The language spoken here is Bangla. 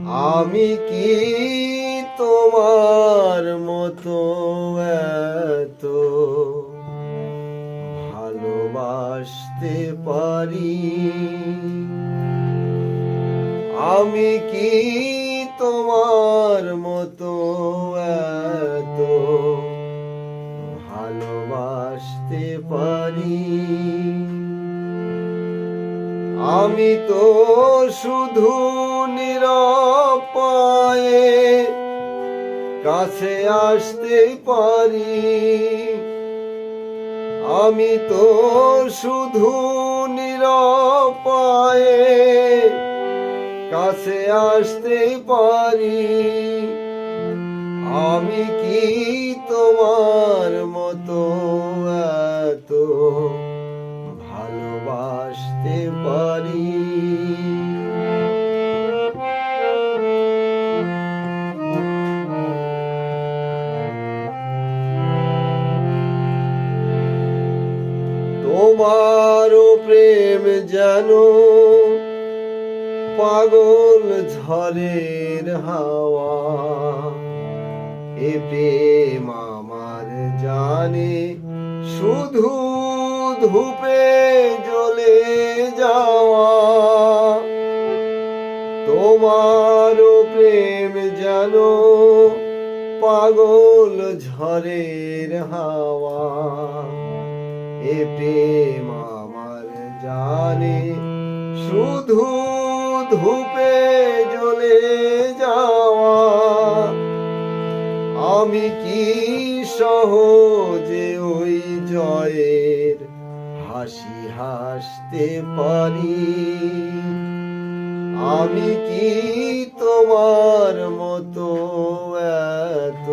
আমি কি তোমার মতো এত ভালোবাসতে পারি? আমি কি তোমার মতো এত ভালোবাসতে পারি? আমি তো শুধু নীরব পায়ে কাছে আসতে পারি। আমি তো শুধু নীরব পায়ে কাছে আসতে পারি। আমি কি তোমার মতো এত ভালোবাসতে পারি? তোমারও প্রেম যেন পাগল ঝড়ের হাওয়া। এ প্রেম আমার জানে শুধু ধূপে জ্বলে যাওয়া। তোমারও প্রেম যেন পাগল ঝড়ের হাওয়া। এ প্রেম আমার জানে শুধু ধূপে জ্বলে যাওয়া। আমি কি সহজে ওই জয়ের হাসি হাসতে পারি? আমি কি তোমার মতো এত